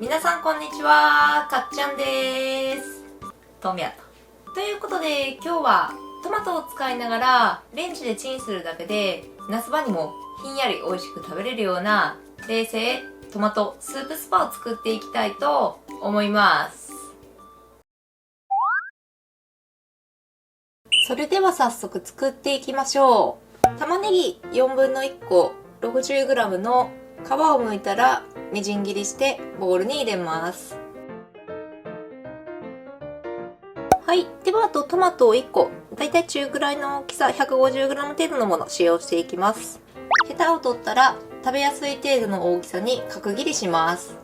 皆さんこんにちは、かっちゃんです。とみやということで、今日はトマトを使いながらレンジでチンするだけで夏場にもひんやり美味しく食べれるような冷製トマトスープスパを作っていきたいと思います。それでは早速作っていきましょう。玉ねぎ4分の1個 60g の皮を剥いたらみじん切りしてボウルに入れます。はい。では、あとトマトを1個、だいたい中くらいの大きさ 150g 程度のものを使用していきます。ヘタを取ったら食べやすい程度の大きさに角切りします。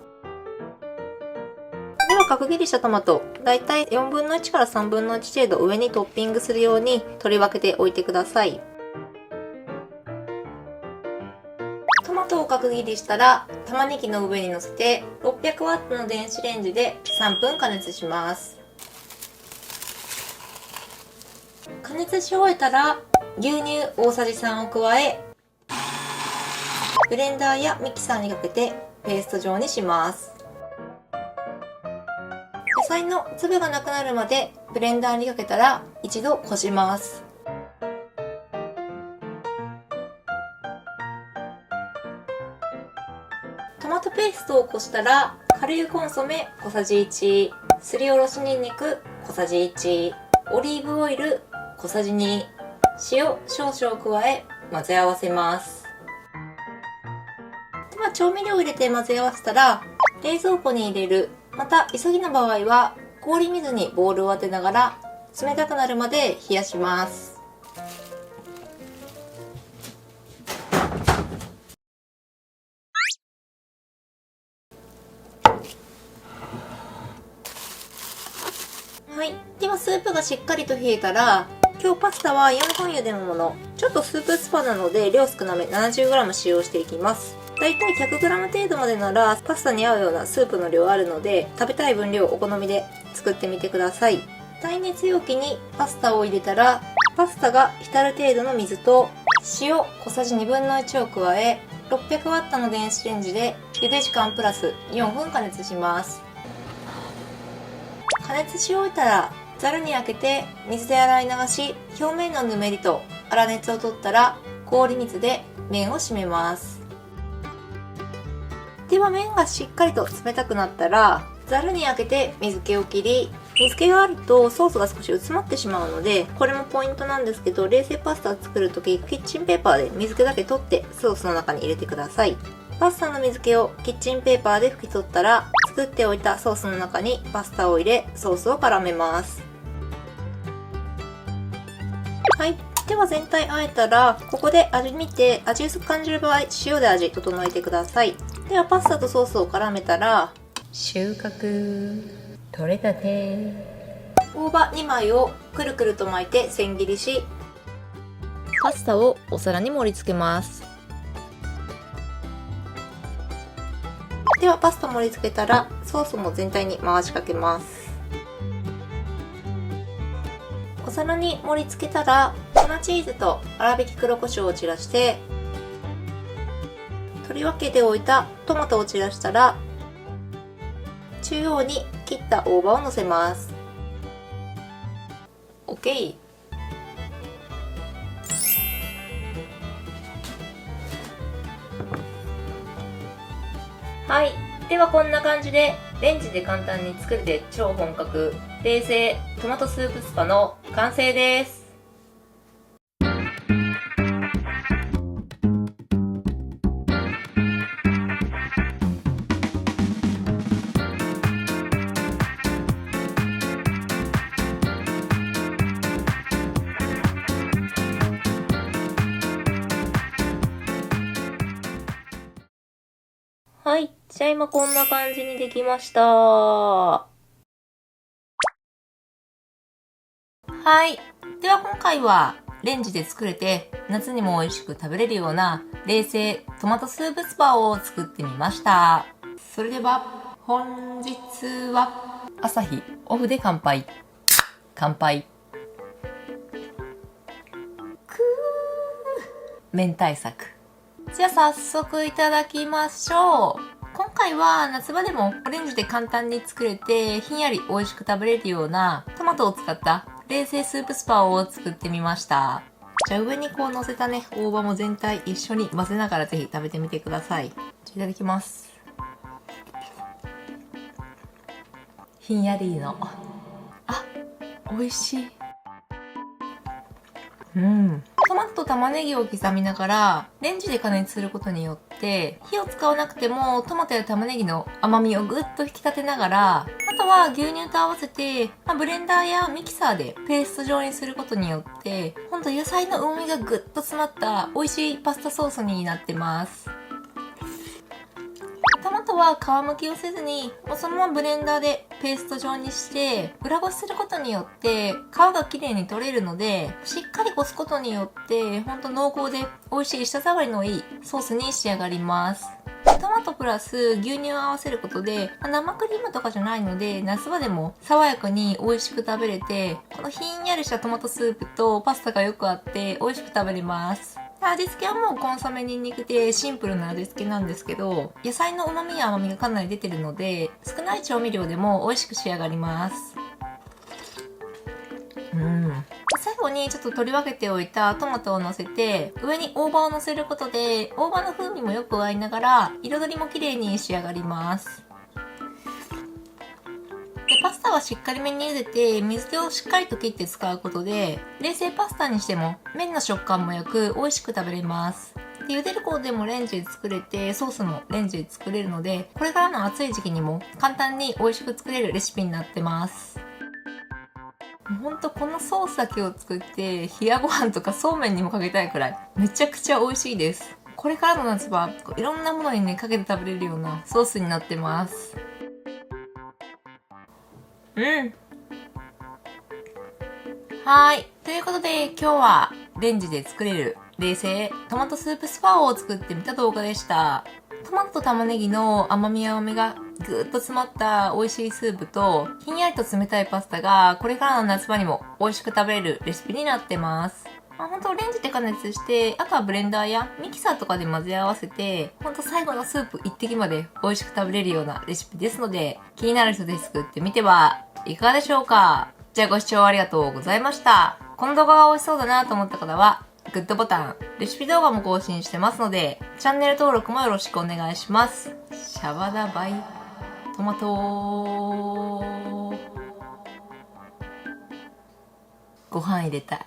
では角切りしたトマト、だいたい4分の1から3分の1程度上にトッピングするように取り分けておいてください。トマトを角切りしたら玉ねぎの上に乗せて 600W の電子レンジで3分加熱します。加熱し終えたら牛乳大さじ3を加え、ブレンダーやミキサーにかけてペースト状にします。野菜の粒がなくなるまでブレンダーにかけたら一度こします。トマトペーストをこしたら顆粒コンソメ小さじ1、すりおろしにんにく小さじ1、オリーブオイル小さじ2、塩少々加え混ぜ合わせます。では調味料を入れて混ぜ合わせたら冷蔵庫に入れる。また急ぎの場合は氷水にボウルを当てながら冷たくなるまで冷やします。はい。ではスープがしっかりと冷えたら、今日パスタは4分茹でのもの。ちょっとスープスパなので量少なめ 70g 使用していきます。だいたい 100g 程度までならパスタに合うようなスープの量あるので、食べたい分量お好みで作ってみてください。耐熱容器にパスタを入れたら、パスタが浸る程度の水と塩小さじ1/2の1を加え、600W の電子レンジで茹で時間プラス4分加熱します。加熱し終えたらざるにあけて水で洗い流し、表面のぬめりと粗熱を取ったら氷水で麺を締めます。では麺がしっかりと冷たくなったらざるにあけて水気を切り、水気があるとソースが少し薄まってしまうので、これもポイントなんですけど、冷製パスタを作るときキッチンペーパーで水気だけ取ってソースの中に入れてください。パスタの水気をキッチンペーパーで拭き取ったら、作っておいたソースの中にパスタを入れ、ソースを絡めます。はい。では全体あえたら、ここで味見て、味薄く感じる場合、塩で味整えてください。ではパスタとソースを絡めたら、収穫、取れたて。大葉2枚をくるくると巻いて千切りし、パスタをお皿に盛り付けます。ではパスタ盛り付けたらソースも全体に回しかけます。お皿に盛り付けたら粉チーズと粗挽き黒胡椒を散らして、取り分けておいたトマトを散らしたら中央に切った大葉をのせます。 OK。 はい。ではこんな感じでレンジで簡単に作れて超本格冷製トマトスープスパの完成です。はい。じゃあ今こんな感じにできました。はい。では今回はレンジで作れて夏にも美味しく食べれるような冷製トマトスープスパを作ってみました。それでは本日は朝日オフで乾杯。乾杯。明太作。じゃあ早速いただきましょう。今回は夏場でもオレンジで簡単に作れてひんやり美味しく食べれるようなトマトを使った冷製スープスパを作ってみました。じゃあ上にこう乗せたね、大葉も全体一緒に混ぜながらぜひ食べてみてください。いただきます。ひんやりの。あ、美味しい。トマトと玉ねぎを刻みながらレンジで加熱することによって火を使わなくてもトマトや玉ねぎの甘みをぐっと引き立てながら、あとは牛乳と合わせて、ブレンダーやミキサーでペースト状にすることによってほんと野菜の旨味がぐっと詰まった美味しいパスタソースになってます。トマトは皮むきをせずにもうそのままブレンダーでペースト状にして裏ごしすることによって皮が綺麗に取れるので、しっかりこすことによってほんと濃厚で美味しい舌触りのいいソースに仕上がります。トマトプラス牛乳を合わせることで、生クリームとかじゃないので夏場でも爽やかに美味しく食べれて、このひんやりしたトマトスープとパスタがよく合って美味しく食べれます。味付けはもうコンソメにんにくでシンプルな味付けなんですけど、野菜の旨味や甘みがかなり出てるので少ない調味料でも美味しく仕上がります。最後にちょっと取り分けておいたトマトを乗せて上に大葉を乗せることで大葉の風味もよく合いながら彩りも綺麗に仕上がります。パスタはしっかりめに茹でて水気をしっかりと切って使うことで冷製パスタにしても麺の食感もよく美味しく食べれます。で茹でる工程もレンジで作れてソースもレンジで作れるので、これからの暑い時期にも簡単に美味しく作れるレシピになってます。ほんとこのソースだけを作って冷やご飯とかそうめんにもかけたいくらいめちゃくちゃ美味しいです。これからの夏場いろんなものにねかけて食べれるようなソースになってます。はい。ということで今日はレンジで作れる冷製トマトスープスパを作ってみた動画でした。トマトと玉ねぎの甘みや旨がぐーっと詰まった美味しいスープとひんやりと冷たいパスタがこれからの夏場にも美味しく食べれるレシピになってます。ほんとレンジで加熱して、あとはブレンダーやミキサーとかで混ぜ合わせて、ほんと最後のスープ一滴まで美味しく食べれるようなレシピですので、気になる人で作ってみてはいかがでしょうか。じゃあご視聴ありがとうございました。この動画が美味しそうだなと思った方は、グッドボタン、レシピ動画も更新してますので、チャンネル登録もよろしくお願いします。シャバダバイトマトご飯入れたい。